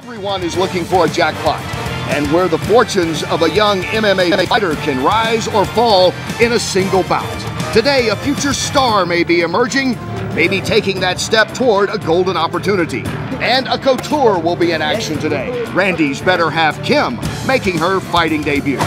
Everyone is looking for a jackpot, and where the fortunes of a young MMA fighter can rise or fall in a single bout. Today, a future star may be emerging, maybe taking that step toward a golden opportunity. And a couture will be in action today. Randy's better half, Kim, making her fighting debut.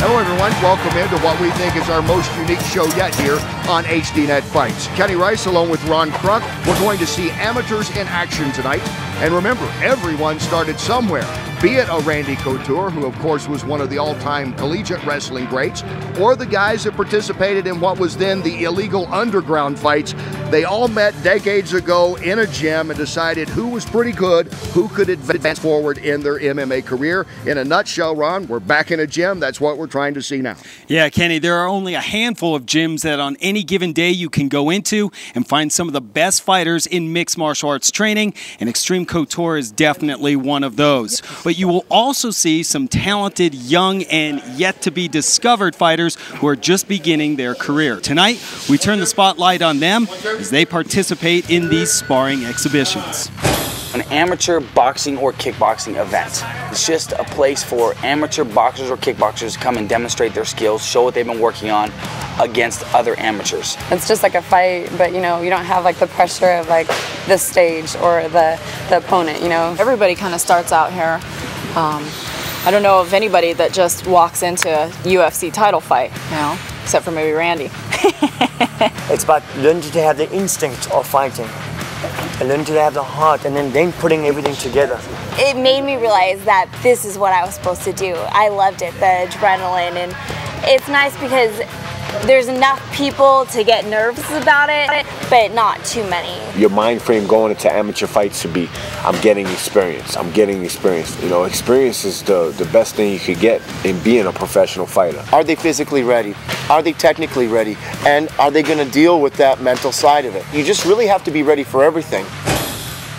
Hello everyone, welcome into what we think is our most unique show yet here on Hdnet Fights. Kenny Rice along with Ron Kruk. We're going to see amateurs in action tonight. And remember, everyone started somewhere. Be it a Randy Couture, who of course was one of the all-time collegiate wrestling greats, or the guys that participated in what was then the illegal underground fights. They all met decades ago in a gym and decided who was pretty good, who could advance forward in their MMA career. In a nutshell, Ron, we're back in a gym. That's what we're trying to see now. Yeah, Kenny, there are only a handful of gyms that on any given day you can go into and find some of the best fighters in mixed martial arts training, and Xtreme Couture is definitely one of those. But you will also see some talented, young, and yet-to-be-discovered fighters who are just beginning their career. Tonight, we turn the spotlight on them as they participate in these sparring exhibitions. An amateur boxing or kickboxing event. It's just a place for amateur boxers or kickboxers to come and demonstrate their skills, show what they've been working on against other amateurs. It's just like a fight, but you know, you don't have like the pressure of like the stage or the opponent, you know. Everybody kind of starts out here. I don't know of anybody that just walks into a UFC title fight, you know, except for maybe Randy. It's about learning to have the instinct of fighting and learning to have the heart, and then putting everything together. It made me realize that this is what I was supposed to do. I loved it, the adrenaline, and it's nice because there's enough people to get nervous about it, but not too many. Your mind frame going into amateur fights should be, I'm getting experience, I'm getting experience. You know, experience is the best thing you could get in being a professional fighter. Are they physically ready? Are they technically ready? And are they going to deal with that mental side of it? You just really have to be ready for everything.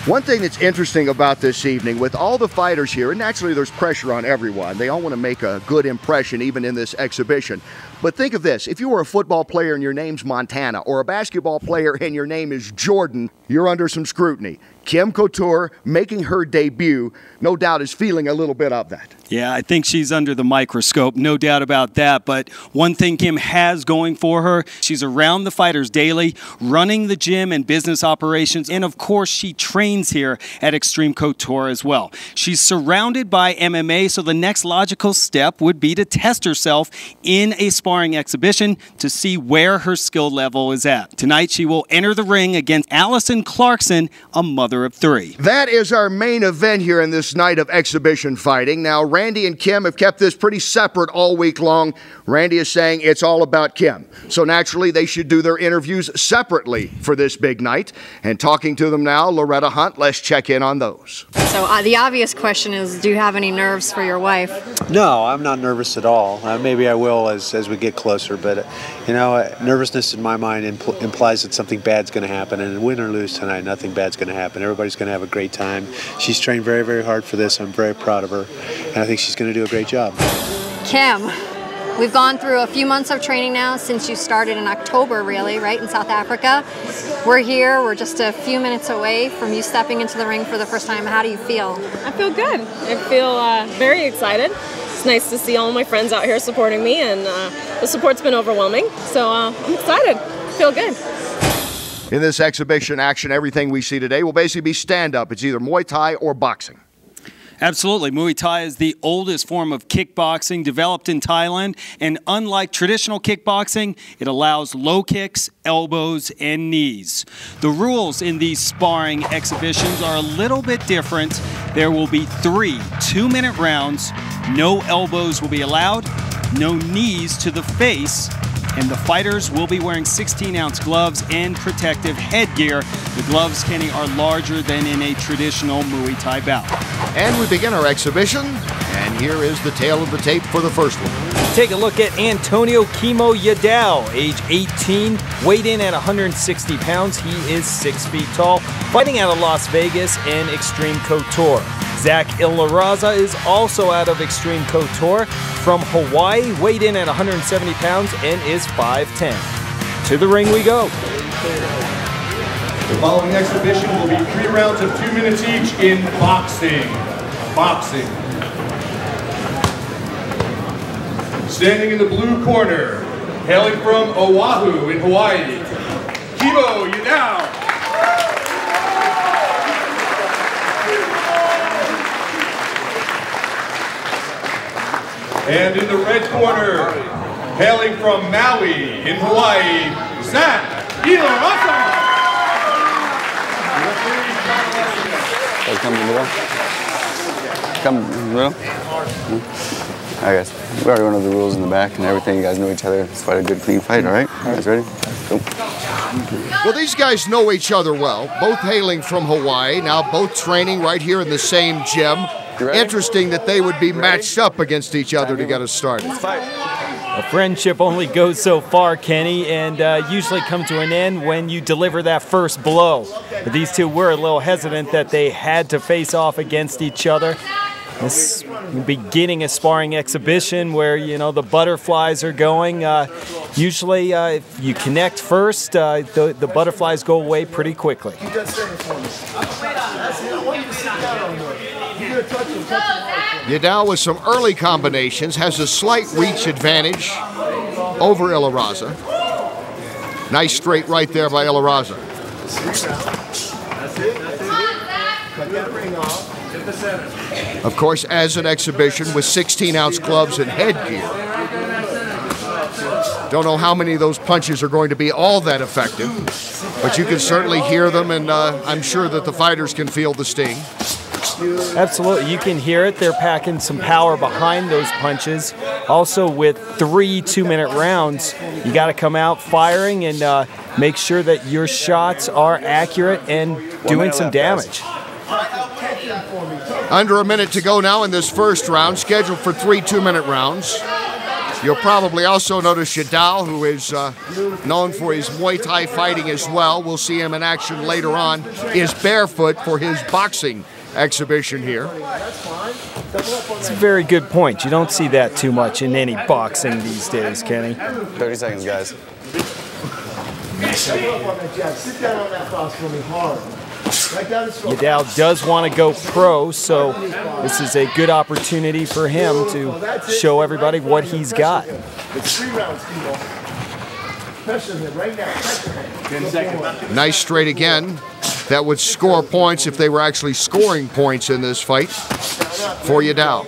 One thing that's interesting about this evening, with all the fighters here, and naturally there's pressure on everyone. They all want to make a good impression even in this exhibition. But think of this, if you were a football player and your name's Montana, or a basketball player and your name is Jordan, you're under some scrutiny. Kim Couture, making her debut, no doubt is feeling a little bit of that. Yeah, I think she's under the microscope, no doubt about that. But one thing Kim has going for her, she's around the fighters daily, running the gym and business operations, and of course she trains here at Xtreme Couture as well. She's surrounded by MMA, so the next logical step would be to test herself in a sparring exhibition to see where her skill level is at. Tonight she will enter the ring against Alison Clarkson, a mother of three. That is our main event here in this night of exhibition fighting. Now, Randy and Kim have kept this pretty separate all week long. Randy is saying it's all about Kim. So naturally, they should do their interviews separately for this big night. And talking to them now, Loretta Hunt, let's check in on those. So the obvious question is, do you have any nerves for your wife? No, I'm not nervous at all. Maybe I will as we get closer, but you know, nervousness in my mind implies that something bad's going to happen, and win or lose tonight, nothing bad's going to happen. Everybody's going to have a great time. She's trained very, very hard for this. I'm very proud of her, and I think she's going to do a great job. Kim, we've gone through a few months of training now since you started in October, really, right, in South Africa. We're here. We're just a few minutes away from you stepping into the ring for the first time. How do you feel? I feel good. I feel very excited. It's nice to see all my friends out here supporting me, and the support's been overwhelming. So I'm excited. I feel good. In this exhibition action, everything we see today will basically be stand-up. It's either Muay Thai or boxing. Absolutely. Muay Thai is the oldest form of kickboxing developed in Thailand, and unlike traditional kickboxing, it allows low kicks, elbows, and knees. The rules in these sparring exhibitions are a little bit different. There will be 3 2-minute rounds. No elbows will be allowed, no knees to the face, and the fighters will be wearing 16-ounce gloves and protective headgear. The gloves, Kenny, are larger than in a traditional Muay Thai bout. And we begin our exhibition, and here is the tail of the tape for the first one. Take a look at Antonio Kimo Yadao, age 18, weighed in at 160 pounds. He is 6 feet tall, fighting out of Las Vegas in Xtreme Couture. Zach Ilaraza is also out of Xtreme Couture from Hawaii, weighed in at 170 pounds and is 5'10". To the ring we go. The following exhibition will be 3 rounds of 2 minutes each in boxing. Standing in the blue corner, hailing from Oahu in Hawaii, Yadao. And in the red corner, hailing from Maui in Hawaii, Ilaraza. Come in the middle. Come in the middle. Alright guys, we already went over the rules in the back and everything. You guys know each other. It's quite a good, clean fight, alright? You guys ready? Go. Well, these guys know each other well, both hailing from Hawaii, now both training right here in the same gym. Interesting that they would be matched up against each other to get us started. A friendship only goes so far, Kenny, and usually come to an end when you deliver that first blow. But these two were a little hesitant that they had to face off against each other. This beginning a sparring exhibition where, you know, the butterflies are going. Usually, if you connect first, the butterflies go away pretty quickly. Yadao with some early combinations has a slight reach advantage over Ilaraza. Nice straight right there by Ilaraza. Of course, as an exhibition with 16-ounce gloves and headgear. Don't know how many of those punches are going to be all that effective, but you can certainly hear them, and I'm sure that the fighters can feel the sting. Absolutely, you can hear it. They're packing some power behind those punches. Also, with 3 2-minute rounds, you got to come out firing and make sure that your shots are accurate and doing some damage. Under a minute to go now in this first round, scheduled for 3 2-minute rounds. You'll probably also notice Yadao, who is known for his Muay Thai fighting as well. We'll see him in action later on, is barefoot for his boxing exhibition here. It's a very good point. You don't see that too much in any boxing these days, Kenny. 30 seconds, guys. Sit down on that box for me hard. Yadao does want to go pro, so this is a good opportunity for him to show everybody what he's got. It's 3 rounds, Timo. Pressure him right now. 10 seconds. Nice straight again. That would score points if they were actually scoring points in this fight for Yadao.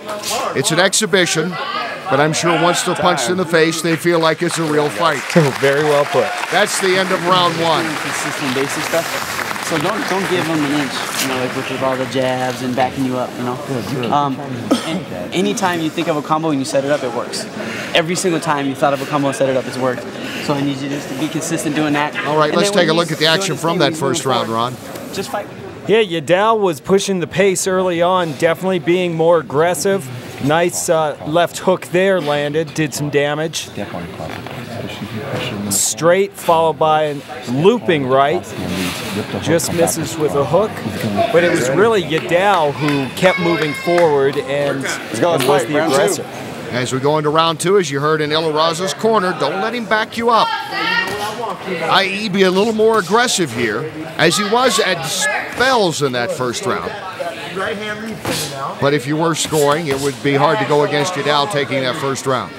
It's an exhibition, but I'm sure once they're punched in the face, they feel like it's a real fight. Very well put. That's the end of round 1. Consistent basic stuff. So don't give them an inch, you know, like with all the jabs and backing you up, you know. And anytime you think of a combo and you set it up, it works. Every single time you thought of a combo and set it up, it's worked. So I need you just to be consistent doing that. All right, let's take a look at the action from that first round, Ron. Just fight. Yeah, Yadao was pushing the pace early on, definitely being more aggressive. Nice left hook there landed, did some damage. Straight followed by a looping right. Just misses with a hook. But it was really Yadao who kept moving forward and was the aggressor. As we go into round 2, as you heard in Ilaraza's corner, don't let him back you up. I.e. be a little more aggressive here, as he was at spells in that first round. But if you were scoring, it would be hard to go against Yadao taking that first round.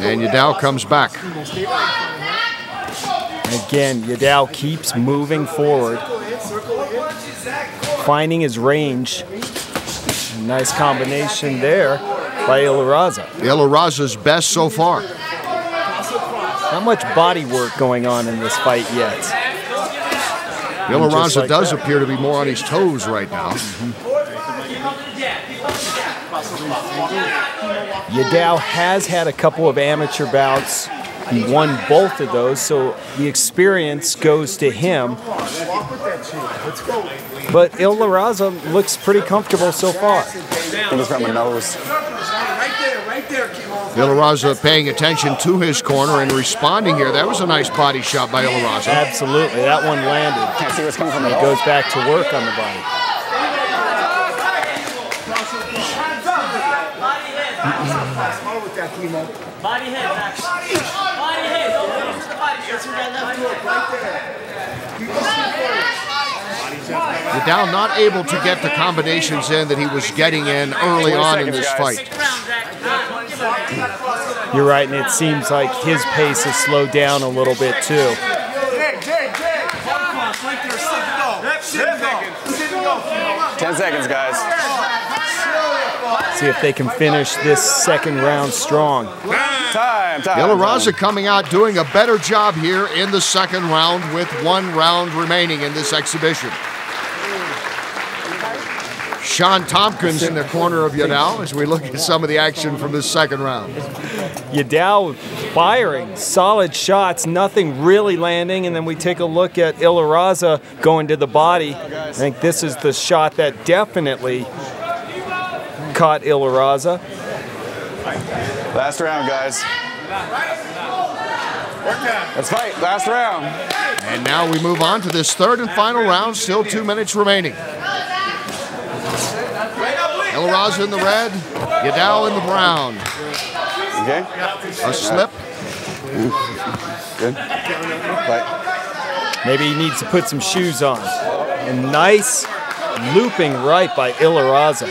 And Yadao comes back. Again, Yadao keeps moving forward, finding his range. Nice combination there by Ilaraza. Ilaraza's best so far. Not much body work going on in this fight yet. Ilaraza does appear to be more on his toes right now. Yadao has had a couple of amateur bouts. He won both of those, so the experience goes to him. But Ilaraza looks pretty comfortable so far. I think it's from my nose. Right there, Kimo. Ilaraza paying attention to his corner and responding here. That was a nice body shot by Ilaraza. Absolutely, that one landed. Can't see what's coming from He goes back to work on the body. Body hit, Max. Body hit. Don't finish the body. Yadao not able to get the combinations in that he was getting in early on in this fight. You're right, and it seems like his pace has slowed down a little bit too. 10 seconds, guys. See if they can finish this second round strong. Time. Ilaraza coming out doing a better job here in the second round with 1 round remaining in this exhibition. Sean Tompkins in the corner of Yadao as we look at some of the action from this second round. Yadao firing solid shots, nothing really landing, and then we take a look at Ilaraza going to the body. I think this is the shot that definitely caught Ilaraza. Last round, guys. Let's fight. Last round. And now we move on to this third and final round. Still 2 minutes remaining. Ilaraza in the red, Yadao in the brown. Okay. A slip. Good. Fight. Maybe he needs to put some shoes on. And nice looping right by Ilaraza.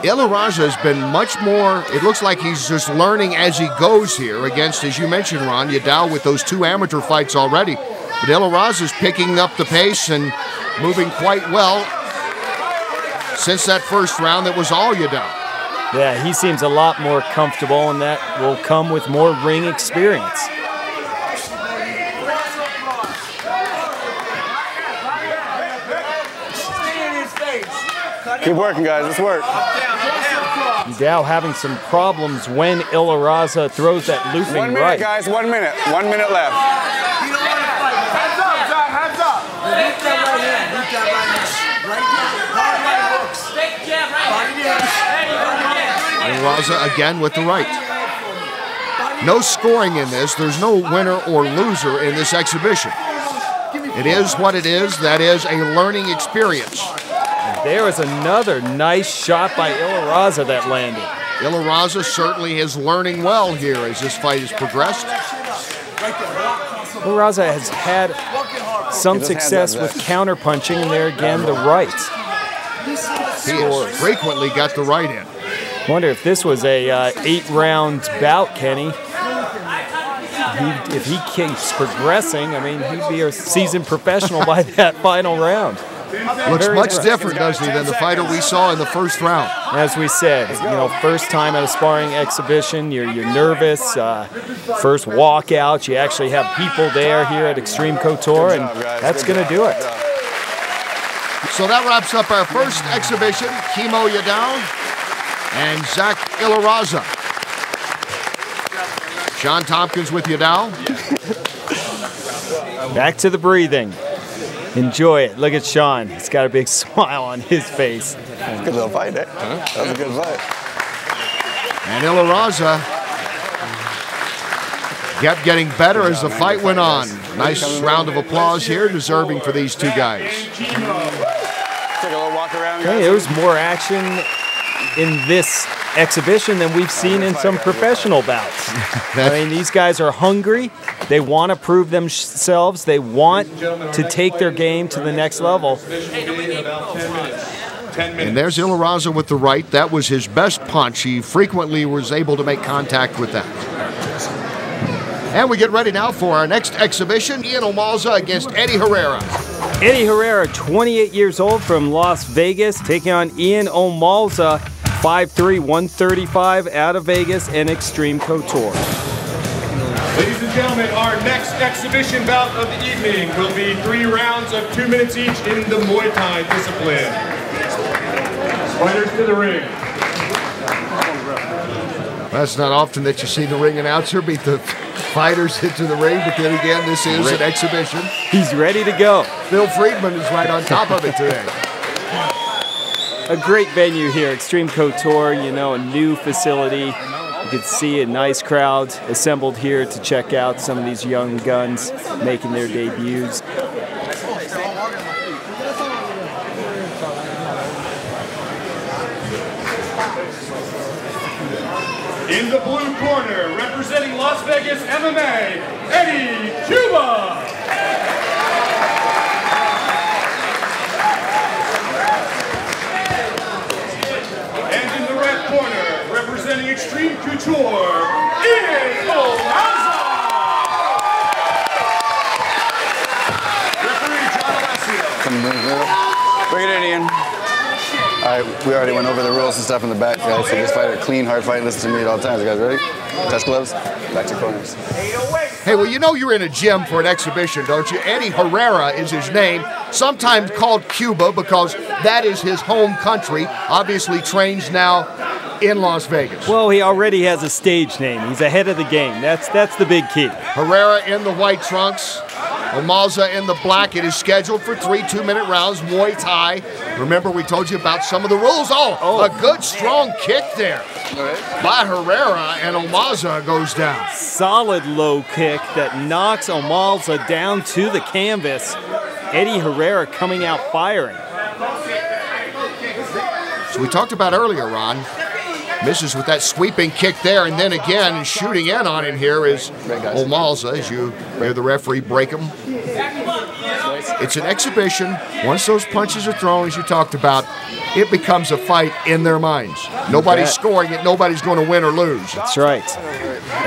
Ilaraza has been much more, it looks like he's just learning as he goes here against, as you mentioned, Ron, Yadao with those 2 amateur fights already. But Ilaraza is picking up the pace and moving quite well since that first round that was all Yadao. Yeah, he seems a lot more comfortable, and that will come with more ring experience. Keep working, guys. Let's work. Yadao having some problems when Ilaraza throws that looping 1 minute, right. guys. 1 minute. 1 minute left. Hands up, Zach. Hands up. Lift that right hand. Lift that right hand. Right hand. Hard right hooks. Ilaraza again with the right. No scoring in this. There's no winner or loser in this exhibition. It is what it is. That is a learning experience. There was another nice shot by Ilaraza that landed. Ilaraza certainly is learning well here as this fight has progressed. Ilaraza has had some success with counterpunching, and there again, the right. He has frequently got the right in. Wonder if this was a 8-round bout, Kenny. If he keeps progressing, I mean, he'd be a seasoned professional by that final round. Looks much different, doesn't he, than the fighter we saw in the first round. As we said, you know, first time at a sparring exhibition, you're nervous. First walkout, you actually have people there here at Xtreme Couture, and that's going to do it. So that wraps up our first exhibition. Kimo Yadao and Zach Ilaraza. Sean Tompkins with Yadao. Back to the breathing. Enjoy it. Look at Sean. He's got a big smile on his face. Good little fight, eh? That was a good fight. And Ilaraza kept getting better as the fight went on. Nice round of applause here, deserving for these two guys. Take a little walk around, guys. Hey, there was more action in this exhibition than we've seen in some professional bouts. I mean, these guys are hungry. They want to prove themselves. They want to take their game to the next level. And there's Ilaraza with the right. That was his best punch. He frequently was able to make contact with that. And we get ready now for our next exhibition. Omalza against Eddy Herrera. Eddy Herrera, 28 years old, from Las Vegas, taking on Omalza, 5'3", 135, out of Vegas, and Xtreme Couture. Ladies and gentlemen, our next exhibition bout of the evening will be 3 rounds of 2 minutes each in the Muay Thai discipline. Fighters to the ring. That's not often that you see the ring announcer beat the fighters into the ring, but then again, this is an exhibition. He's ready to go. Phil Friedman is right on top of it today. A great venue here, Xtreme Couture, you know, a new facility. You can see a nice crowd assembled here to check out some of these young guns making their debuts. In the blue corner, representing Las Vegas MMA, Eddy Cuba. And in the red corner, representing Xtreme Couture, Omalza. Referee John Alessio. Bring it in, Ian. All right, we already went over the rules and stuff in the back, guys. So just fight a clean, hard fight. Listen to me at all times. You guys ready? Touch gloves. Back to corners. Hey, well, you know you're in a gym for an exhibition, don't you? Eddy Herrera is his name, sometimes called Cuba because that is his home country. Obviously trains now in Las Vegas. Well, he already has a stage name. He's ahead of the game. That's the big key. Herrera in the white trunks. Omalza in the black. It is scheduled for 3 2-minute rounds, Muay Thai. Remember, we told you about some of the rules. Oh, a good, strong kick there by Herrera, and Omalza goes down. Solid low kick that knocks Omalza down to the canvas. Eddy Herrera coming out firing. So we talked about earlier, Ron. Misses with that sweeping kick there, and then again, and shooting in on him here is Omalza, as you hear the referee break him. It's an exhibition. Once those punches are thrown, as you talked about, it becomes a fight in their minds. Nobody's scoring it. Nobody's going to win or lose. That's right.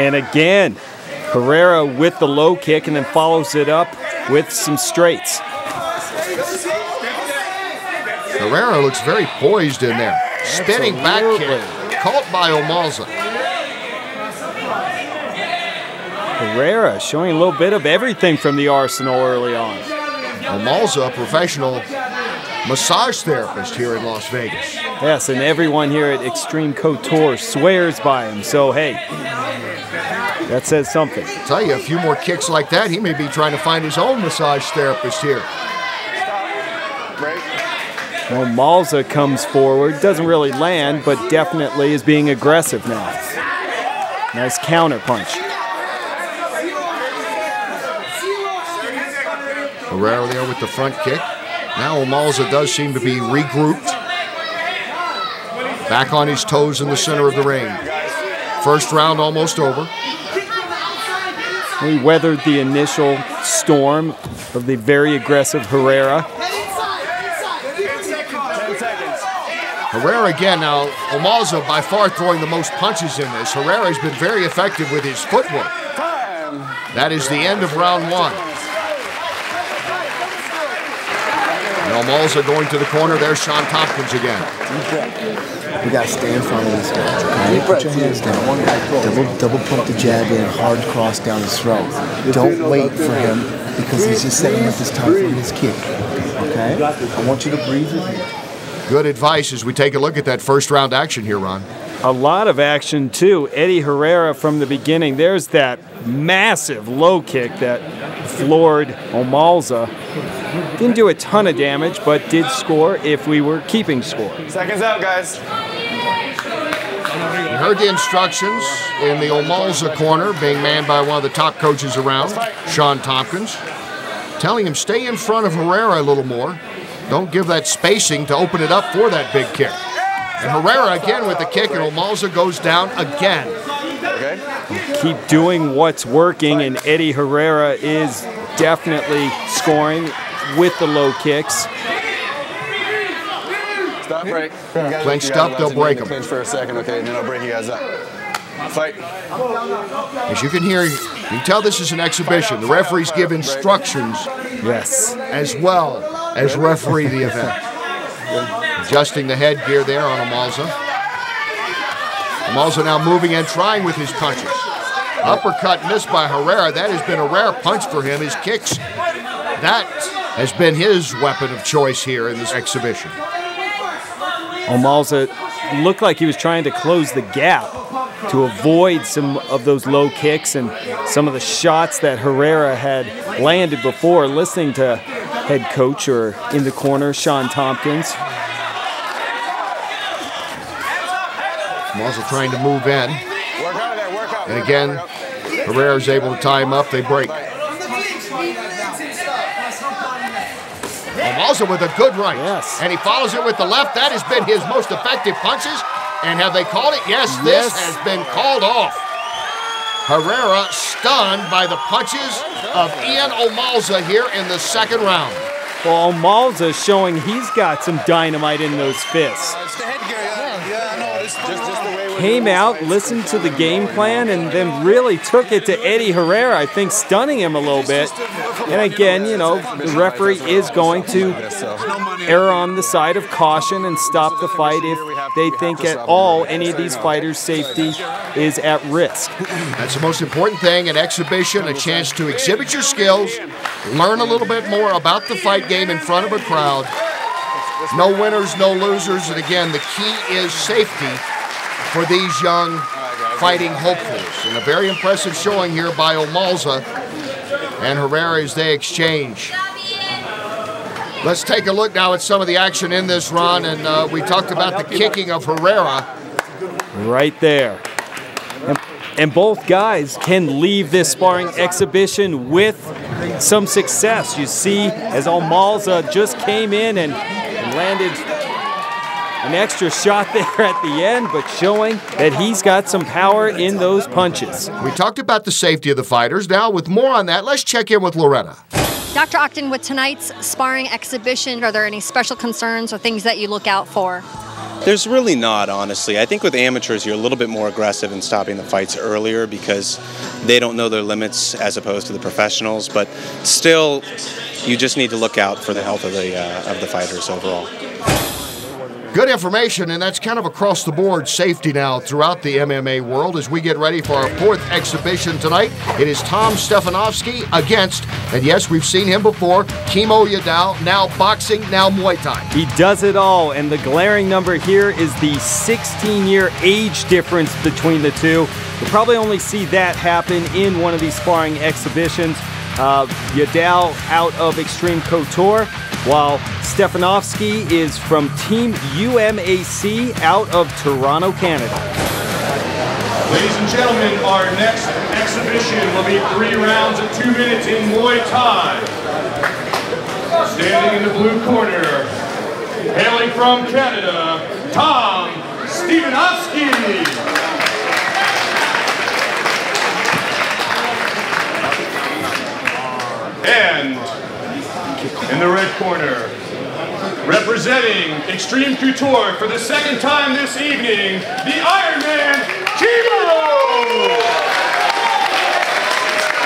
And again, Herrera with the low kick and then follows it up with some straights. Herrera looks very poised in there. Spinning back kick. Caught by Omalza. Herrera showing a little bit of everything from the arsenal early on. Omalza, a professional massage therapist here in Las Vegas. Yes, and everyone here at Xtreme Couture swears by him. So, hey, that says something. I'll tell you, a few more kicks like that, he may be trying to find his own massage therapist here. Omalza comes forward, doesn't really land, but definitely is being aggressive now. Nice counter punch. Herrera there with the front kick. Now Omalza does seem to be regrouped. Back on his toes in the center of the ring. First round almost over. He weathered the initial storm of the very aggressive Herrera. Herrera again. Now, Omalza by far throwing the most punches in this. Herrera has been very effective with his footwork. That is the end of round 1. And Omalza going to the corner. There's Sean Tompkins again. We got to stay in front of this guy. Okay? Put your hands down. Double pump the jab in, hard cross down his throat. Don't wait for him because he's just setting up his time for his kick. Okay? I want you to breathe with me. Good advice as we take a look at that first round action here, Ron. A lot of action, too. Eddy Herrera from the beginning. There's that massive low kick that floored Omalza. Didn't do a ton of damage, but did score if we were keeping score. Seconds out, guys. You heard the instructions in the Omalza corner, being manned by one of the top coaches around, Sean Tompkins, telling him stay in front of Herrera a little more. Don't give that spacing to open it up for that big kick. And Herrera again with the kick, and Omalza goes down again. Keep doing what's working, and Eddy Herrera is definitely scoring with the low kicks. Stop, break. Clinched up, they'll break them. Clinch for a second, okay, and then I'll break you guys up. Fight. As you can hear, you can tell this is an exhibition. The referees give instructions as well as referee the event. Adjusting the headgear there on Omalza. Omalza now moving and trying with his punches. Uppercut missed by Herrera. That has been a rare punch for him. His kicks, that has been his weapon of choice here in this exhibition. Omalza looked like he was trying to close the gap to avoid some of those low kicks and some of the shots that Herrera had landed before. Listening to head coach or in the corner, Sean Tompkins. Omalza trying to move in. And again, Herrera's able to tie him up. They break. Omalza with a good right. Yes. And he follows it with the left. That has been his most effective punches. And have they called it? Yes, this has been called off. Herrera stunned by the punches of Ian Omalza here in the second round. Well, Omalza showing he's got some dynamite in those fists. Came out, listened to the game plan, and then really took it to Eddy Herrera, I think stunning him a little bit. And again, you know, the referee is going to err on the side of caution and stop the fight if they think at all any of these fighters' safety is at risk. That's the most important thing, an exhibition, a chance to exhibit your skills, learn a little bit more about the fight game in front of a crowd. No winners, no losers, and again, the key is safety for these young fighting hopefuls. And a very impressive showing here by Omalza and Herrera as they exchange. Let's take a look now at some of the action in this run, and we talked about the kicking of Herrera. Right there. And both guys can leave this sparring exhibition with some success. You see, as Omalza just came in and landed an extra shot there at the end, but showing that he's got some power in those punches. We talked about the safety of the fighters. Now, with more on that, let's check in with Loretta. Dr. Octon, with tonight's sparring exhibition, are there any special concerns or things that you look out for? There's really not, honestly. I think with amateurs, you're a little bit more aggressive in stopping the fights earlier because they don't know their limits as opposed to the professionals. But still, you just need to look out for the health of the fighters overall. Good information, and that's kind of across the board safety now throughout the MMA world as we get ready for our fourth exhibition tonight. It is Tom Stevanovski against, and yes, we've seen him before, Kimo Yadao, now boxing, now Muay Thai. He does it all, and the glaring number here is the 16-year age difference between the two. You'll probably only see that happen in one of these sparring exhibitions. Yadao out of Xtreme Couture, while Stevanovski is from Team UMAC out of Toronto, Canada. Ladies and gentlemen, our next exhibition will be 3 rounds of 2 minutes in Muay Thai. Standing in the blue corner, hailing from Canada, Tom Stevanovski. And in the red corner, representing Xtreme Couture for the second time this evening, the Iron Man, Kimo!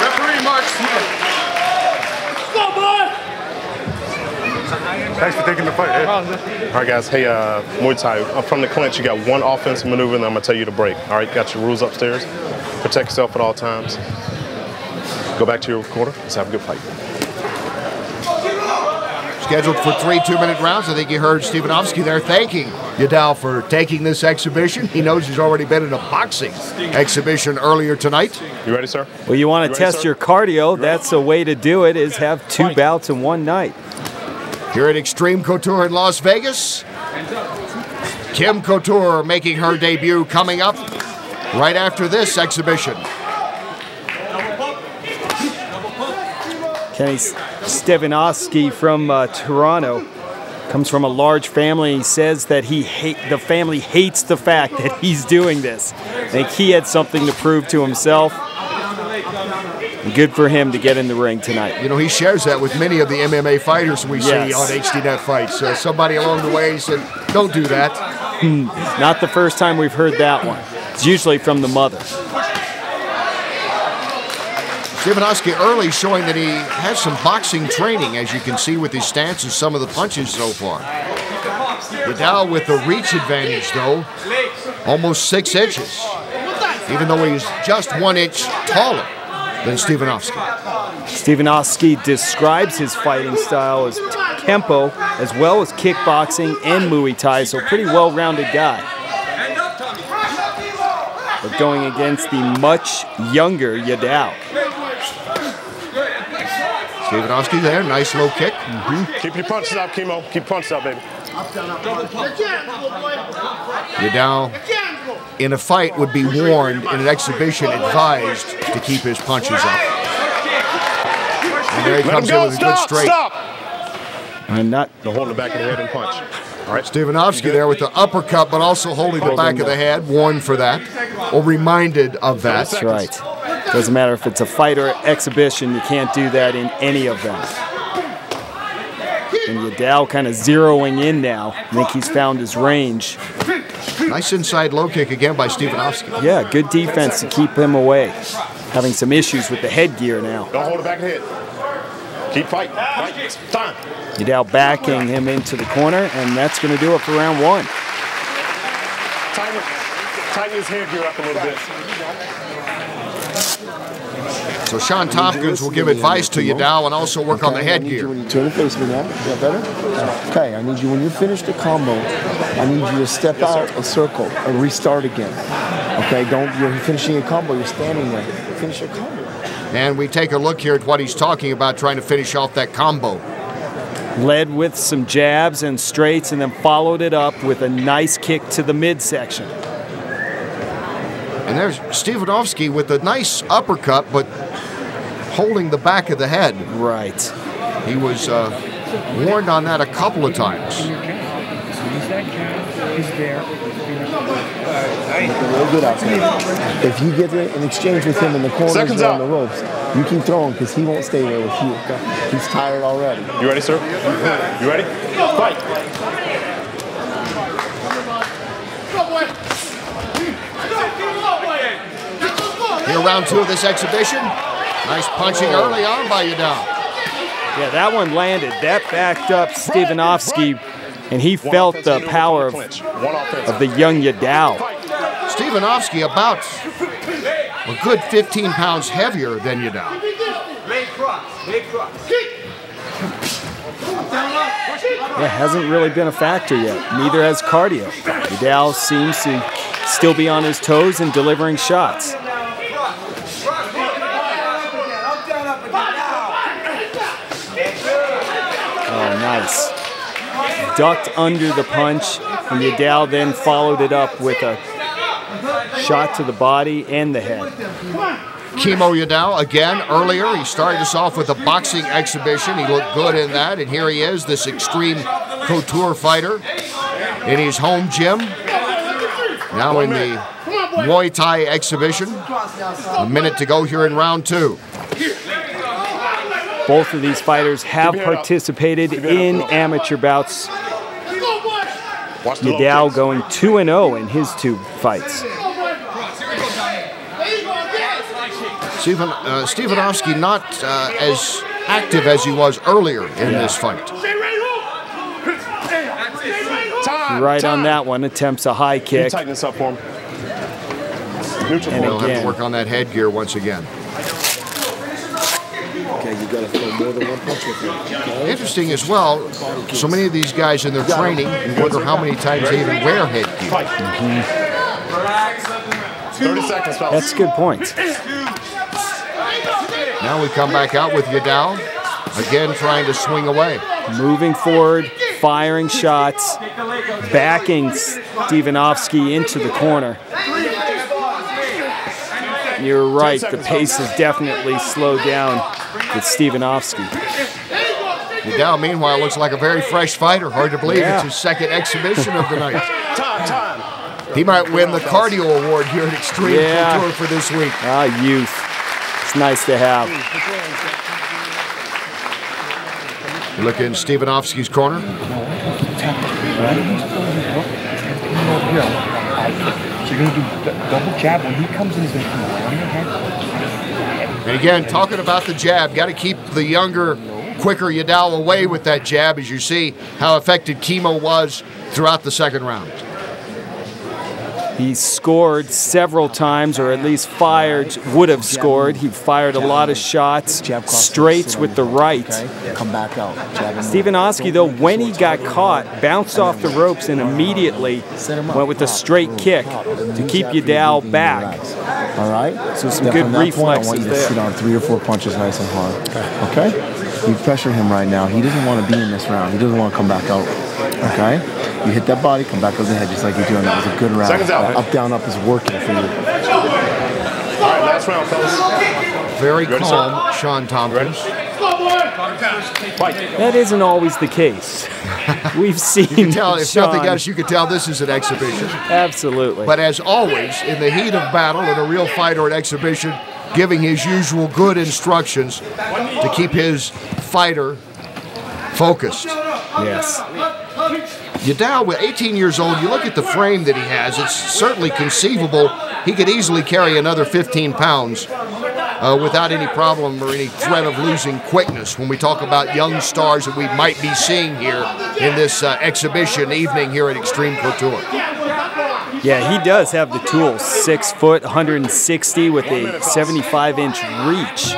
Referee Mark Smith. Go, boy! Thanks for taking the fight. Hey. All right, guys. Hey, Muay Thai, from the clinch, you got one offensive maneuver, and I'm going to tell you to break. All right, got your rules upstairs. Protect yourself at all times. Go back to your corner. Let's have a good fight. Scheduled for 3 2-minute rounds. I think you heard Stevanovski there thanking Yadao for taking this exhibition. He knows he's already been in a boxing exhibition earlier tonight. You ready, sir? Well, you want to test your cardio. That's a way to do it, is have 2 bouts in one night. Here at Xtreme Couture in Las Vegas, Kim Couture making her debut coming up right after this exhibition. Kenny Stevanovski from Toronto comes from a large family. He says that the family hates the fact that he's doing this. I think he had something to prove to himself. And good for him to get in the ring tonight. You know, he shares that with many of the MMA fighters we see on Hdnet Fights. Somebody along the way said, don't do that. Not the first time we've heard that one. It's usually from the mother. Stevanovski early showing that he has some boxing training, as you can see with his stance and some of the punches so far. Yadao with the reach advantage, though, almost 6 inches, even though he's just 1 inch taller than Stevanovski. Stevanovski describes his fighting style as Kempo, as well as kickboxing and Muay Thai, so pretty well-rounded guy. But going against the much younger Yadao. Stevanovski there, nice low kick. Keep your punches up, Kimo. Keep punches up, baby. Yadao in a fight would be warned, in an exhibition advised to keep his punches up. And there he comes in with a good straight. And not holding the back of the head and punch. All right. Stevanovski there with the uppercut, but also holding the back of the head, warned for that, or reminded of that. That's right. Doesn't matter if it's a fight or exhibition, you can't do that in any of them. And Yadao kind of zeroing in now. I think he's found his range. Nice inside low kick again by Stevanovski. Yeah, good defense to keep him away. Having some issues with the headgear now. Don't hold the back of the head. Keep fighting. Fight. Time. Yadao backing him into the corner, and that's going to do it for round one. Tighten his headgear up a little bit. So Sean Tompkins will give advice to Yadao and also work on the headgear. When you turn and face me now, is that better? Okay, I need you, when you finish the combo, I need you to step out a circle and restart again. Okay, you're finishing a combo, you're standing there. Finish your combo. And we take a look here at what he's talking about, trying to finish off that combo. Led with some jabs and straights and then followed it up with a nice kick to the midsection. And there's Stevanovski with a nice uppercut, but holding the back of the head. Right. He was warned on that a couple of times. Real good out there. If you get an exchange with him in the corners or on the ropes, you can throw him because he won't stay there with you. He's tired already. You ready, sir? You ready? Fight. Here, round two of this exhibition. Nice punching early on by Yadao. Yeah, that one landed. That backed up Stevanovski, and he felt the power of the young Yadao. Stevanovski about a good 15 pounds heavier than Yadao. Yeah, hasn't really been a factor yet. Neither has cardio. Yadao seems to still be on his toes and delivering shots. Oh, nice. Ducked under the punch, and Yadao then followed it up with a shot to the body and the head. Kimo Yadao again earlier. He started us off with a boxing exhibition. He looked good in that, and here he is, this Xtreme Couture fighter in his home gym. Now in the Muay Thai exhibition. A minute to go here in round two. Both of these fighters have participated in amateur bouts. Yadao going 2-0 in his two fights. Stevanovski not as active as he was earlier in this fight. Right on that one, attempts a high kick. Tighten this up for him. And he'll have to work on that headgear once again. Okay, you gotta throw more than one punch with him. Okay? Interesting as well, so many of these guys in their training, you wonder how many times they even wear headgear. 30 seconds, fellas. That's a good point. Now we come back out with Yadao, again trying to swing away. Moving forward, firing shots, backing Stevanovski into the corner. You're right, the pace has definitely slowed down with Stevanovski. Yadao, meanwhile, looks like a very fresh fighter. Hard to believe it's his second exhibition of the night. He might win the cardio award here at Xtreme Couture for this week. Youth. It's nice to have. You look in Stevanovski's corner. So you're going to do double jab. When he comes in, he's going to come around your head. And again, talking about the jab, got to keep the younger, quicker Yadao away with that jab, as you see how effective Kimo was throughout the second round. He scored several times, or at least fired, would have scored. He fired a lot of shots, straights with the right. Come back out. Stevanovski, though, when he got caught, bounced off the ropes and immediately went with a straight kick to keep Yadao back. All right? So some good reflexes I want you to there. sit on 3 or 4 punches nice and hard. Okay? You pressure him right now. He doesn't want to be in this round. He doesn't want to come back out. Okay? You hit that body, come back over the head just like you're doing. That was a good round. Seconds out. Up, down, up is working for you. All right, last round, fellas. Very Ready, calm, Sean Tompkins. That isn't always the case. We've seen You can tell, if Sean. nothing else, you can tell this is an exhibition. Absolutely. But as always, in the heat of battle, in a real fight or an exhibition, giving his usual good instructions to keep his fighter focused. Yes. Yadao, with 18 years old, you look at the frame that he has, it's certainly conceivable he could easily carry another 15 pounds without any problem or any threat of losing quickness when we talk about young stars that we might be seeing here in this exhibition evening here at Xtreme Couture. Yeah, he does have the tools. 6 foot, 160 with a 75-inch reach.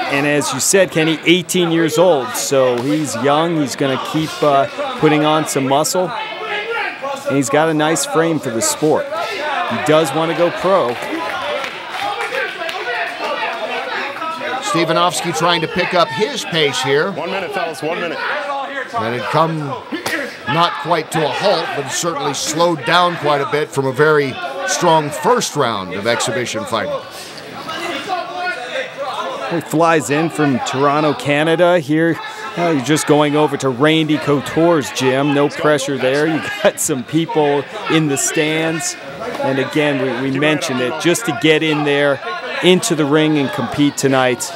And as you said, Kenny, 18 years old, so he's young. He's going to keep putting on some muscle. And he's got a nice frame for the sport. He does want to go pro. Stevanovski trying to pick up his pace here. 1 minute, fellas, 1 minute. And it come not quite to a halt, but it's certainly slowed down quite a bit from a very strong first round of exhibition fighting. He flies in from Toronto, Canada. Here, you're just going over to Randy Couture's gym. No pressure there. You got some people in the stands. And again, we mentioned it, just to get in there, into the ring and compete tonight.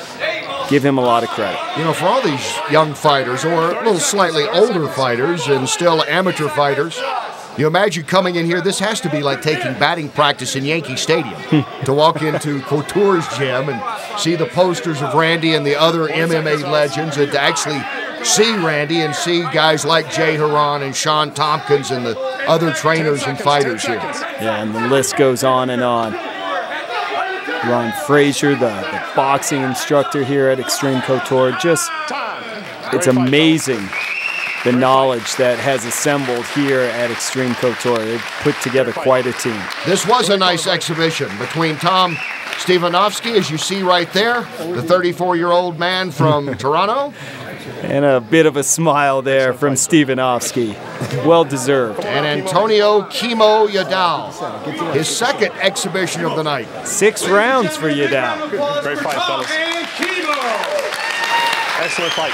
Give him a lot of credit. You know, for all these young fighters, or a little slightly older fighters and still amateur fighters, you imagine coming in here, this has to be like taking batting practice in Yankee Stadium. To walk into Couture's gym and see the posters of Randy and the other MMA legends, and to actually see Randy and see guys like Jay Herrera and Sean Tompkins and the other trainers and fighters here. Yeah, and the list goes on and on. Ron Frazier, the boxing instructor here at Xtreme Couture. Just, it's amazing the knowledge that has assembled here at Xtreme Couture. They've put together quite a team. This was a nice exhibition between Tom Stevanovski, as you see right there, the 34-year-old man from Toronto. And a bit of a smile there from Stevanovski. Well deserved. And Antonio Kimo Yadao, his second exhibition of the night. 6 rounds for Yadao. Great fight, fellas. Excellent fight.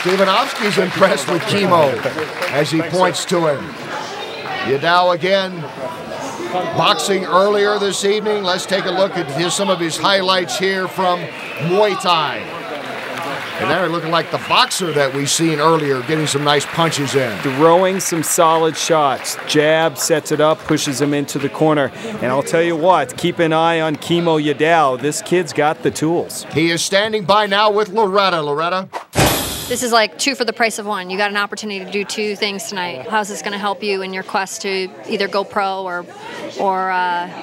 Stevanovski's impressed with Kimo as he points to him. Yadao again, boxing earlier this evening. Let's take a look at some of his highlights here from Muay Thai. And they're looking like the boxer that we've seen earlier, getting some nice punches in. Throwing some solid shots. Jab, sets it up, pushes him into the corner. And I'll tell you what, keep an eye on Kimo Yadao. This kid's got the tools. He is standing by now with Loretta. Loretta? This is like 2 for the price of 1. You got an opportunity to do 2 things tonight. How's this going to help you in your quest to either go pro or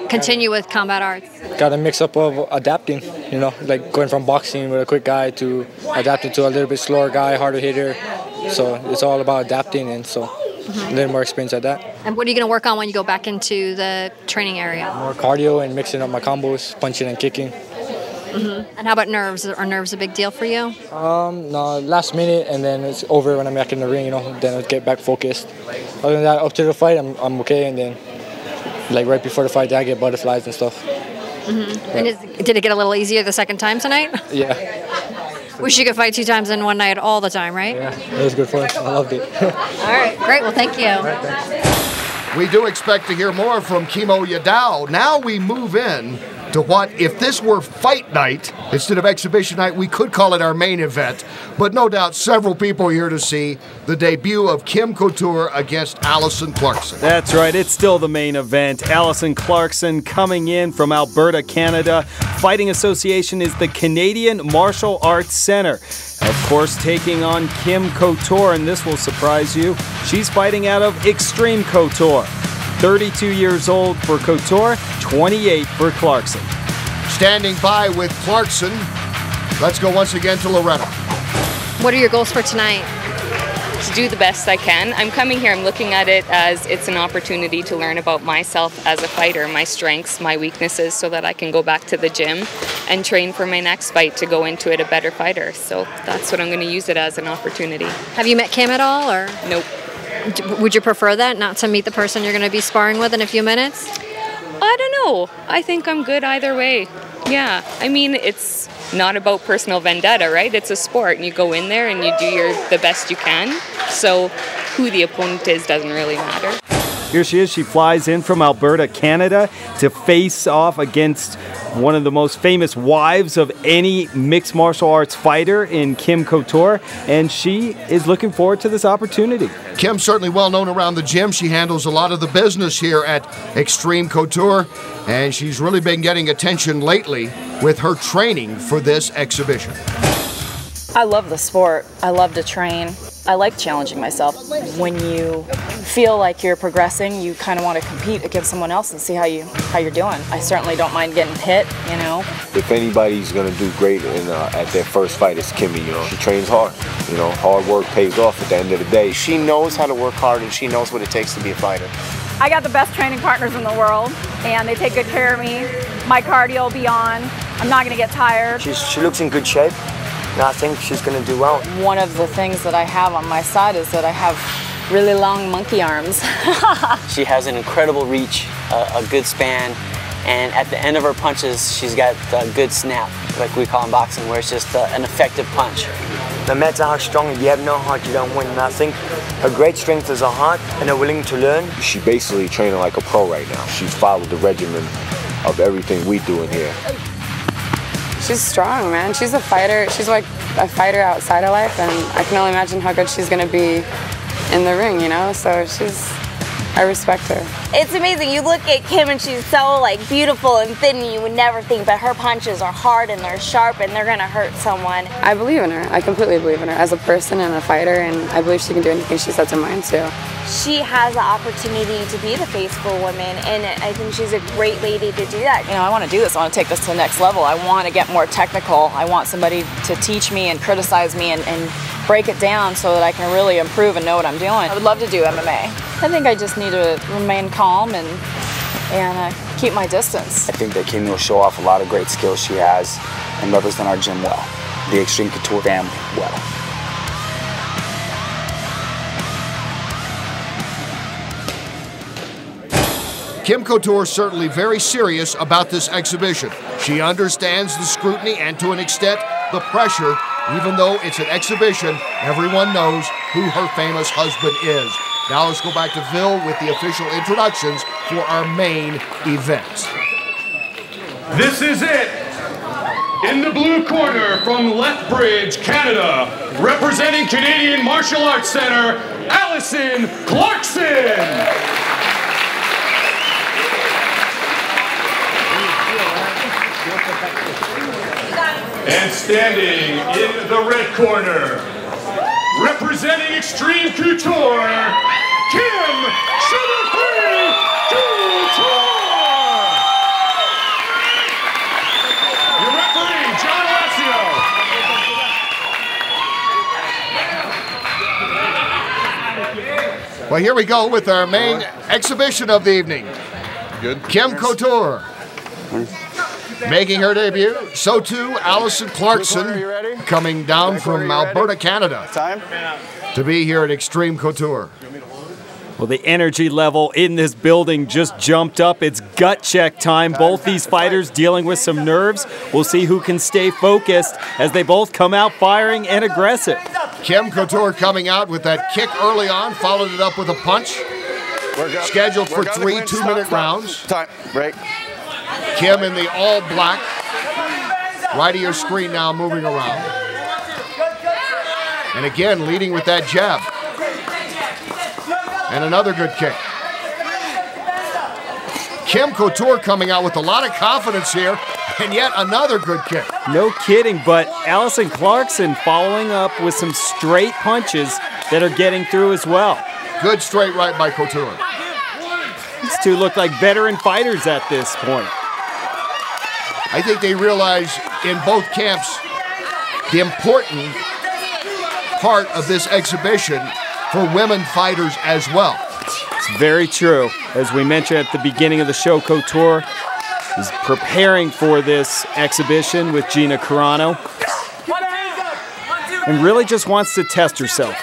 continue with combat arts? Got a mix up of adapting, you know, like going from boxing with a quick guy to adapting to a little bit slower guy, harder hitter. So it's all about adapting, and so a little more experience at that. And what are you going to work on when you go back into the training area? More cardio and mixing up my combos, punching and kicking. And how about nerves? Are nerves a big deal for you? No, last minute, and then it's over when I'm back in the ring, you know, then I'll get back focused. Other than that, up to the fight, I'm okay, and then like right before the fight, I get butterflies and stuff. And did it get a little easier the second time tonight? Yeah. Wish you could fight 2 times in one night all the time, right? Yeah, it was good fun. I loved it. All right, great. Well, thank you. We do expect to hear more from Kimo Yadao. Now we move in to what, if this were fight night instead of exhibition night, we could call it our main event. But no doubt several people here to see the debut of Kim Couture against Alison Clarkson. That's right, it's still the main event. Alison Clarkson coming in from Alberta, Canada. Fighting Association is the Canadian Martial Arts Center. Of course, taking on Kim Couture, and this will surprise you. She's fighting out of Xtreme Couture. 32 years old for Couture, 28 for Clarkson. Standing by with Clarkson, let's go once again to Loretta. What are your goals for tonight? To do the best I can. I'm coming here, I'm looking at it as it's an opportunity to learn about myself as a fighter, my strengths, my weaknesses, so that I can go back to the gym and train for my next fight to go into it a better fighter. So that's what I'm going to use it as, an opportunity. Have you met Kim at all, or? Nope. Would you prefer that, not to meet the person you're going to be sparring with in a few minutes? I don't know. I think I'm good either way. Yeah. I mean, it's not about personal vendetta, right? It's a sport, and you go in there and you do the best you can. So who the opponent is doesn't really matter. Here she is. She flies in from Alberta, Canada, to face off against one of the most famous wives of any mixed martial arts fighter in Kim Couture, and she is looking forward to this opportunity. Kim's certainly well known around the gym. She handles a lot of the business here at Xtreme Couture, and she's really been getting attention lately with her training for this exhibition. I love the sport. I love to train. I like challenging myself. When you feel like you're progressing, you kind of want to compete against someone else and see how you're doing. I certainly don't mind getting hit, you know. If anybody's gonna do great at their first fight, it's Kimmy. You know, she trains hard. You know, hard work pays off at the end of the day. She knows how to work hard, and she knows what it takes to be a fighter. I got the best training partners in the world, and they take good care of me. My cardio will be on. I'm not gonna get tired. She looks in good shape. And I think she's going to do well. One of the things that I have on my side is that I have really long monkey arms. She has an incredible reach, a good span, and at the end of her punches, she's got a good snap, like we call in boxing, where it's just an effective punch. No matter how strong, if you have no heart, you don't win. And I think her great strength is her heart, and her willing to learn. She's basically training like a pro right now. She's followed the regimen of everything we do in here. She's strong, man. She's a fighter. She's like a fighter outside of life, and I can only imagine how good she's going to be in the ring, you know? So I respect her. It's amazing. You look at Kim and she's so like beautiful and thin, and you would never think, but her punches are hard and they're sharp and they're gonna hurt someone. I believe in her. I completely believe in her as a person and a fighter, and I believe she can do anything she sets her mind to. She has the opportunity to be the face for women, and I think she's a great lady to do that. You know, I want to do this. I want to take this to the next level. I want to get more technical. I want somebody to teach me and criticize me and break it down so that I can really improve and know what I'm doing. I would love to do MMA. I think I just need to remain calm and keep my distance. I think that Kim will show off a lot of great skills she has and represent our gym well, the Xtreme Couture family well. Kim Couture is certainly very serious about this exhibition. She understands the scrutiny and, to an extent, the pressure. Even though it's an exhibition, everyone knows who her famous husband is. Now let's go back to Phil with the official introductions for our main event. This is it. In the blue corner from Lethbridge, Canada, representing Canadian Martial Arts Center, Alison Clarkson. And standing in the red corner, representing Xtreme Couture, Kim Sugar-Free Couture! Your referee, John Alessio. Well, here we go with our main exhibition of the evening. Good. Kim Couture. Making her debut, so too Alison Clarkson, coming down from Alberta, Canada, to be here at Xtreme Couture. Well, the energy level in this building just jumped up. It's gut check time. Both these fighters dealing with some nerves. We'll see who can stay focused as they both come out firing and aggressive. Kim Couture coming out with that kick early on, followed it up with a punch. Scheduled for 3 2-minute rounds. Time, break. Kim in the all black. Right of your screen now, moving around. And again, leading with that jab. And another good kick. Kim Couture coming out with a lot of confidence here, and yet another good kick. No kidding, but Alison Clarkson following up with some straight punches that are getting through as well. Good straight right by Couture. These two look like veteran fighters at this point. I think they realize in both camps the important part of this exhibition for women fighters as well. It's very true. As we mentioned at the beginning of the show, Couture is preparing for this exhibition with Gina Carano and really just wants to test herself.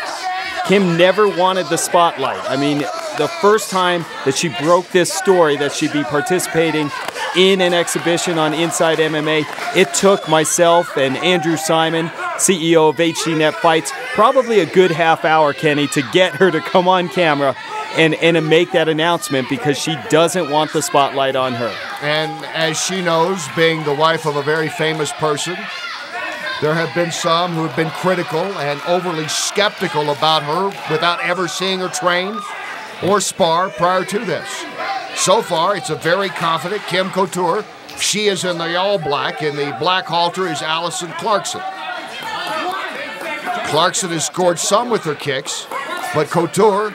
Kim never wanted the spotlight. I mean, the first time that she broke this story that she'd be participating in an exhibition on Inside MMA, it took myself and Andrew Simon, CEO of Hdnet Fights, probably a good half hour, Kenny, to get her to come on camera and to make that announcement because she doesn't want the spotlight on her. And as she knows, being the wife of a very famous person, there have been some who have been critical and overly skeptical about her without ever seeing her train or spar prior to this. So far, it's a very confident Kim Couture. She is in the all black. In the black halter is Alison Clarkson. Clarkson has scored some with her kicks, but Couture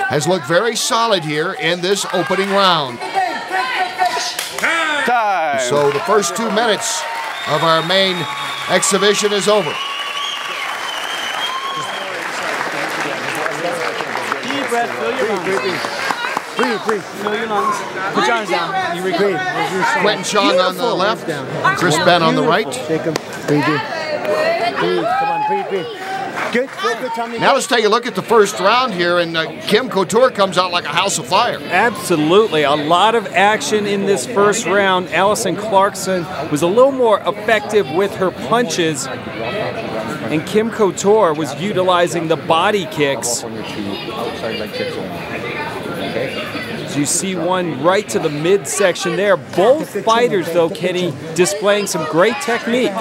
has looked very solid here in this opening round. Time. So the first 2 minutes of our main exhibition is over. Deep breath, fill your lungs. Breathe. Fill your lungs. Put your arms down. You breathe. Quentin Chong on the left, Chris Ben on the right. Breathe. Come on, breathe. Good. Now let's take a look at the first round here, and Kim Couture comes out like a house of fire. Absolutely. A lot of action in this first round. Alison Clarkson was a little more effective with her punches, and Kim Couture was utilizing the body kicks. As you see one right to the midsection there. Both fighters, though, Kenny, displaying some great technique.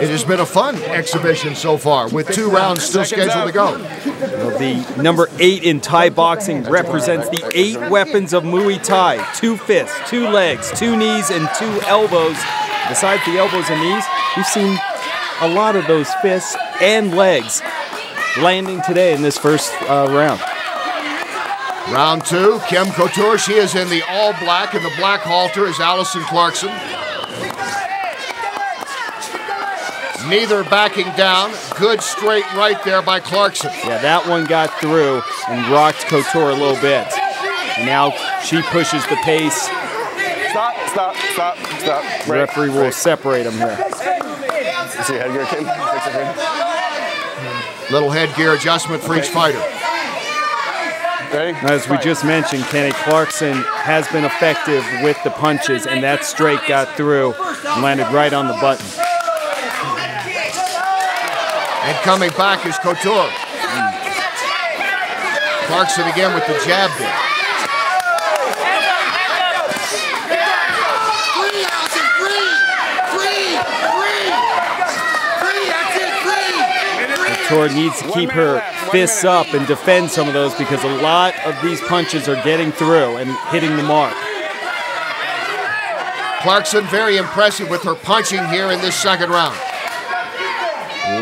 It has been a fun exhibition so far, with 2 rounds still scheduled to go. Well, the number 8 in Thai boxing represents the 8 weapons of Muay Thai. 2 fists, 2 legs, 2 knees, and 2 elbows. Besides the elbows and knees, we've seen a lot of those fists and legs landing today in this first round. Round 2, Kim Couture, she is in the all black, and the black halter is Alison Clarkson. Neither backing down. Good straight right there by Clarkson. Yeah, that one got through and rocked Couture a little bit. And now she pushes the pace. Stop. The referee will separate them here. You see headgear, Kim? Little headgear adjustment for each fighter. Ready? As we just mentioned, Kenny, Clarkson has been effective with the punches, and that straight got through and landed right on the button. And coming back is Couture. Clarkson again with the jab there. Couture needs to keep her fists up and defend some of those because a lot of these punches are getting through and hitting the mark. Clarkson very impressive with her punching here in this second round.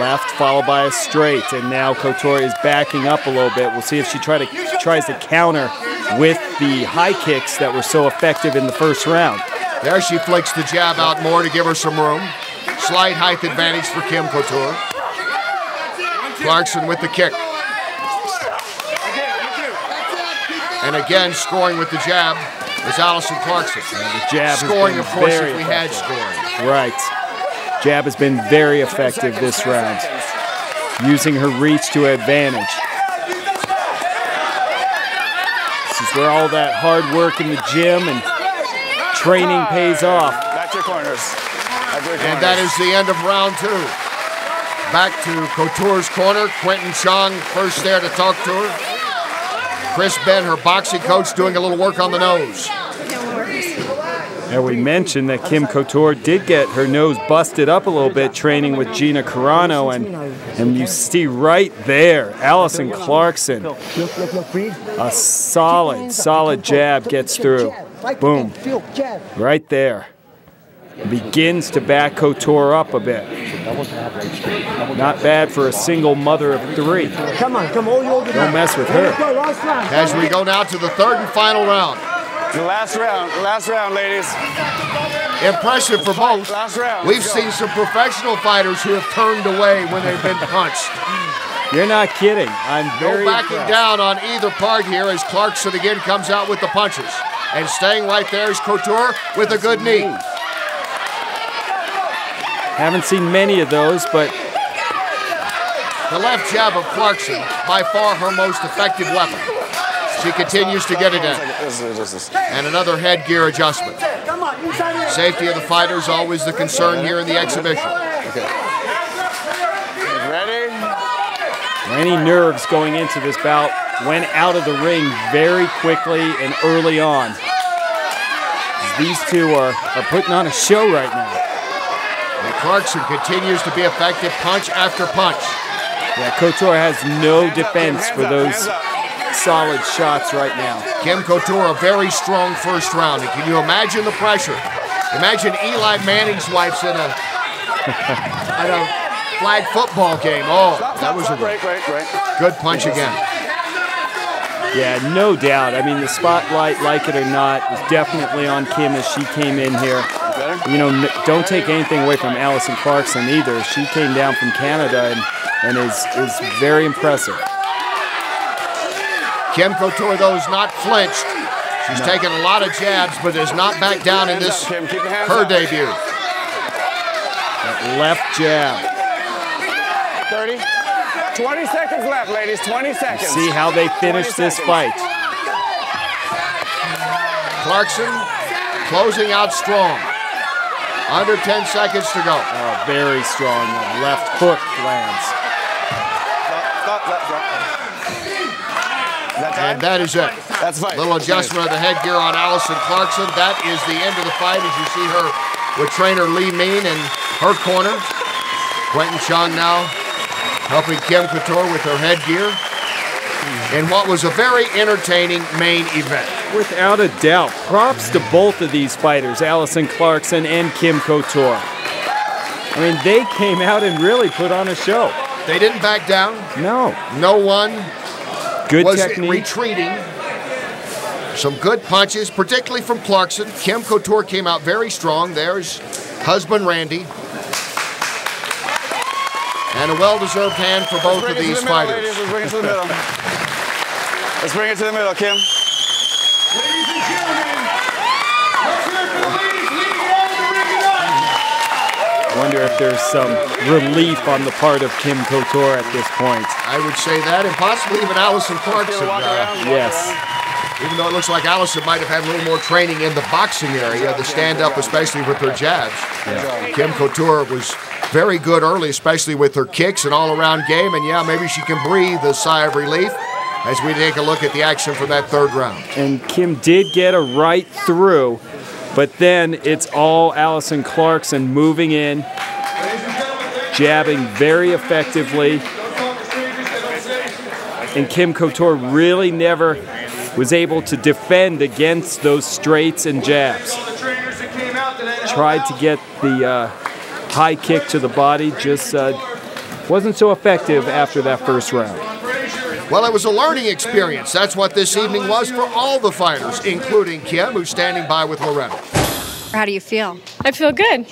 Left followed by a straight, and now Couture is backing up a little bit. We'll see if she tries to counter with the high kicks that were so effective in the first round. There she flicks the jab out more to give her some room. Slight height advantage for Kim Couture. Clarkson with the kick. And again, scoring with the jab is Alison Clarkson. The jab scoring, of course, if we had scoring. Right. Jab has been very effective this round, using her reach to advantage. This is where all that hard work in the gym and training pays off. Back to your corners. And that is the end of round 2. Back to Couture's corner. Quentin Chong first there to talk to her. Chris Ben, her boxing coach, doing a little work on the nose. And we mentioned that Kim Couture did get her nose busted up a little bit training with Gina Carano, and you see right there, Alison Clarkson, a solid jab gets through. Boom. Right there. Begins to back Couture up a bit. Not bad for a single mother of 3. Come on. Don't mess with her. As we go now to the third and final round. The last round, ladies. Impressive for both. Last round. We've seen some professional fighters who have turned away when they've been punched. You're not kidding. I'm very No backing impressed. down on either part here as Clarkson again comes out with the punches. And staying right there is Couture with a good knee. Haven't seen many of those, but the left jab of Clarkson, by far her most effective weapon. She continues to get it in. And another headgear adjustment. Safety of the fighter is always the concern here in the exhibition. Ready? Any nerves going into this bout went out of the ring very quickly and early on. These two are putting on a show right now. And Clarkson continues to be effective punch after punch. Yeah, Couture has no defense for those solid shots right now. Kim Couture, a very strong first round. And can you imagine the pressure? Imagine Eli Manning's wife's in a flag football game. Oh, that was a good punch again. Yeah, no doubt. I mean, the spotlight, like it or not, was definitely on Kim as she came in here. You know, don't take anything away from Alison Clarkson either. She came down from Canada and is very impressive. Kim Couture, though, is not flinched. She's taken a lot of jabs, but has not backed down in this, her debut. That left jab. 30. 20 seconds left, ladies. 20 seconds. See how they finish this fight. Clarkson closing out strong. Under 10 seconds to go. Oh, very strong. The left hook lands. And that is it. That's fine. Little adjustment of the headgear on Alison Clarkson. That is the end of the fight as you see her with trainer Lee Mean in her corner. Quentin Chung now helping Kim Couture with her headgear in what was a very entertaining main event. Without a doubt. Props to both of these fighters, Alison Clarkson and Kim Couture. I mean, they came out and really put on a show. They didn't back down. No. No one was technique. Retreating. Some good punches, particularly from Clarkson. Kim Couture came out very strong. There's husband Randy. And a well-deserved hand for both of these fighters. Let's bring it to the middle. Let's bring it to the middle, Kim. Ladies and gentlemen, let's hear it for the ladies leading out of the ring tonight. I wonder if there's some relief on the part of Kim Couture at this point. I would say that, and possibly even Alison Clarkson. Yes. Even though it looks like Alison might have had a little more training in the boxing area, the stand-up, especially with her jabs. Yeah. Kim Couture was very good early, especially with her kicks and all-around game, and yeah, maybe she can breathe a sigh of relief as we take a look at the action from that third round. And Kim did get a right through, but then it's all Alison Clarkson moving in, jabbing very effectively. And Kim Couture really never was able to defend against those straights and jabs. Tried to get the high kick to the body, just wasn't so effective after that first round. Well, it was a learning experience. That's what this evening was for all the fighters, including Kim, who's standing by with Loretta. How do you feel? I feel good.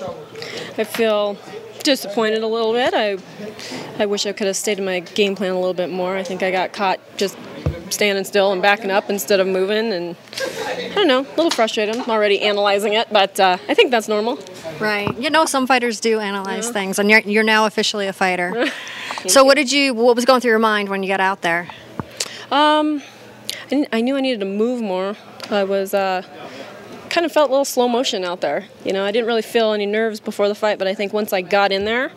I feel disappointed a little bit. I wish I could have stayed in my game plan a little bit more. I think I got caught just standing still and backing up instead of moving, and I don't know, a little frustrated. I'm already analyzing it, but I think that's normal. Right. You know, some fighters do analyze things, and you're now officially a fighter. So what was going through your mind when you got out there? I knew I needed to move more. I was kind of felt a little slow motion out there. You know, I didn't really feel any nerves before the fight, but I think once I got in there,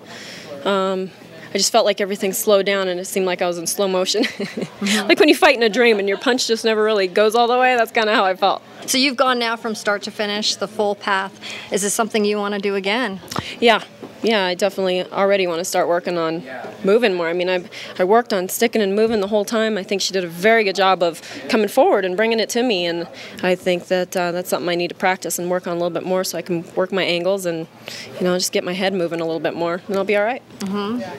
I just felt like everything slowed down and it seemed like I was in slow motion. Like when you fight in a dream and your punch just never really goes all the way, that's kind of how I felt. So you've gone now from start to finish, the full path. Is this something you want to do again? Yeah, I definitely already want to start working on moving more. I mean, I worked on sticking and moving the whole time. I think she did a very good job of coming forward and bringing it to me, and I think that that's something I need to practice and work on a little bit more so I can work my angles and, you know, just get my head moving a little bit more, and I'll be all right.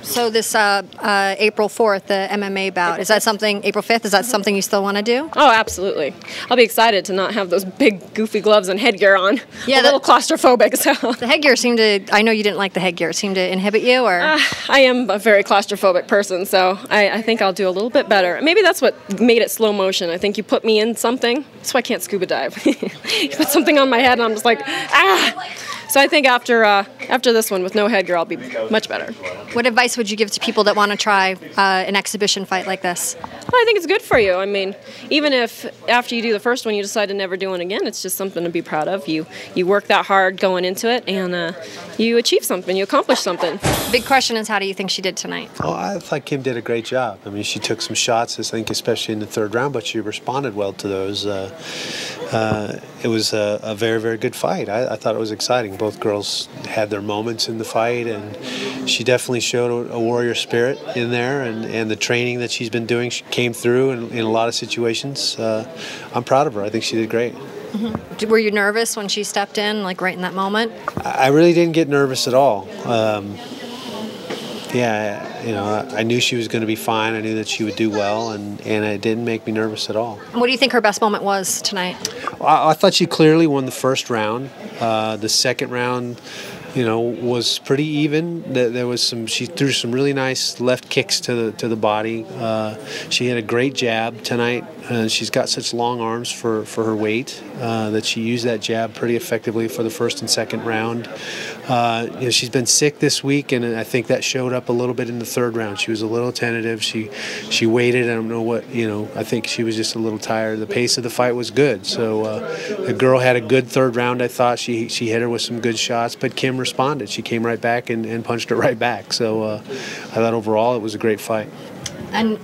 So this April 4th, the MMA bout, is that something, April 5th, is that something you still want to do? Oh, absolutely. I'll be excited to not have those big goofy gloves and headgear on. Yeah, a little claustrophobic. So. The headgear seemed to, I know you didn't like the headgear seem to inhibit you, or? I am a very claustrophobic person, so I think I'll do a little bit better. Maybe that's what made it slow motion. I think you put me in something. That's why I can't scuba dive. You put something on my head, and I'm just like, ah! So I think after this one with no headgear, I'll be much better. What advice would you give to people that want to try an exhibition fight like this? Well, I think it's good for you. I mean, even if after you do the first one you decide to never do one again, it's just something to be proud of. You work that hard going into it, and you achieve something, you accomplish something. Big question is, how do you think she did tonight? Oh, I thought Kim did a great job. I mean, she took some shots, I think, especially in the third round, but she responded well to those. It was a very, very good fight. I thought it was exciting. Both girls had their moments in the fight, and she definitely showed a warrior spirit in there, and the training that she's been doing came through in a lot of situations. I'm proud of her. I think she did great. Mm-hmm. Were you nervous when she stepped in, like right in that moment? I really didn't get nervous at all. Yeah, you know, I knew she was going to be fine. I knew that she would do well, and it didn't make me nervous at all. What do you think her best moment was tonight? I thought she clearly won the first round. The second round, you know, was pretty even. There was she threw some really nice left kicks to the body. She had a great jab tonight. She's got such long arms for her weight that she used that jab pretty effectively for the first and second round. You know, she's been sick this week, and I think that showed up a little bit in the third round. She was a little tentative. She waited. I don't know what, you know, I think she was just a little tired. The pace of the fight was good. So the girl had a good third round, I thought. She hit her with some good shots, but Kim responded. She came right back and punched her right back. So I thought overall it was a great fight. And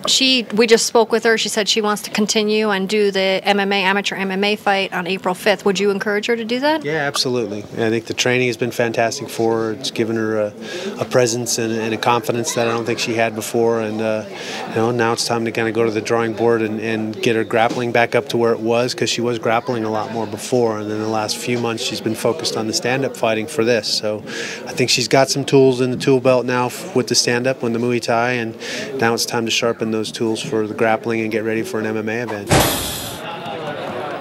we just spoke with her. She said she wants to continue and do the amateur MMA fight on April 5th. Would you encourage her to do that? Yeah, absolutely. I think the training has been fantastic for her. It's given her a presence and a confidence that I don't think she had before. And you know, now it's time to kind of go to the drawing board and get her grappling back up to where it was, because she was grappling a lot more before. And then the last few months she's been focused on the stand-up fighting for this. So I think she's got some tools in the tool belt now with the stand-up and the Muay Thai, and now it's time to sharpen those tools for the grappling and get ready for an MMA event.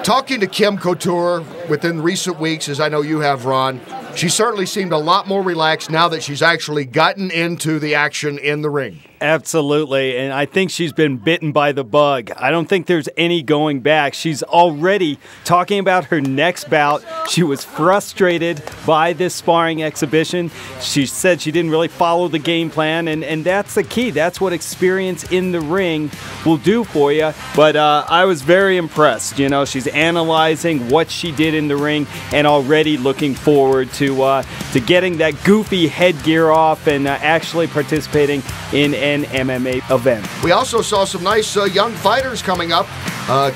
Talking to Kim Couture within recent weeks, as I know you have, Ron, she certainly seemed a lot more relaxed now that she's actually gotten into the action in the ring. Absolutely, and I think she's been bitten by the bug. I don't think there's any going back. She's already talking about her next bout. She was frustrated by this sparring exhibition. She said she didn't really follow the game plan, and that's the key. That's what experience in the ring will do for you. But I was very impressed. You know, she's analyzing what she did in the ring and already looking forward to getting that goofy headgear off and actually participating in an MMA event. We also saw some nice young fighters coming up.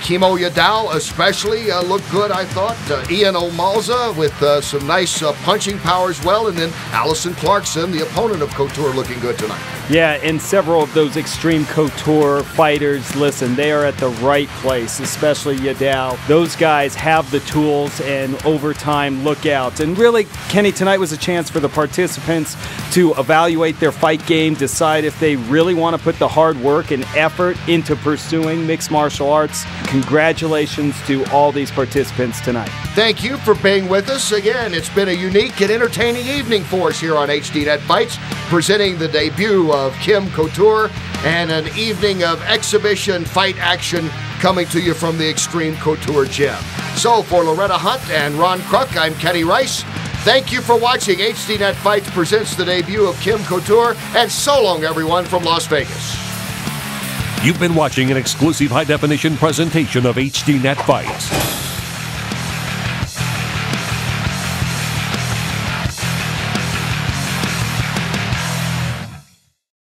Kimo Yadao especially looked good, I thought. Ian Omalza with some nice punching power as well. And then Alison Clarkson, the opponent of Couture, looking good tonight. Yeah, and several of those Xtreme Couture fighters, listen, they are at the right place, especially Yadao. Those guys have the tools, and over time, look out. And really, Kenny, tonight was a chance for the participants to evaluate their fight game, decide if they really want to put the hard work and effort into pursuing mixed martial arts. Congratulations to all these participants tonight. Thank you for being with us. Again, it's been a unique and entertaining evening for us here on Hdnet Fights, presenting the debut of Kim Couture and an evening of exhibition fight action coming to you from the Xtreme Couture gym. So for Loretta Hunt and Ron Kruk, I'm Kenny Rice. Thank you for watching. Hdnet Fights presents the debut of Kim Couture, and so long, everyone, from Las Vegas. You've been watching an exclusive high-definition presentation of Hdnet Fights.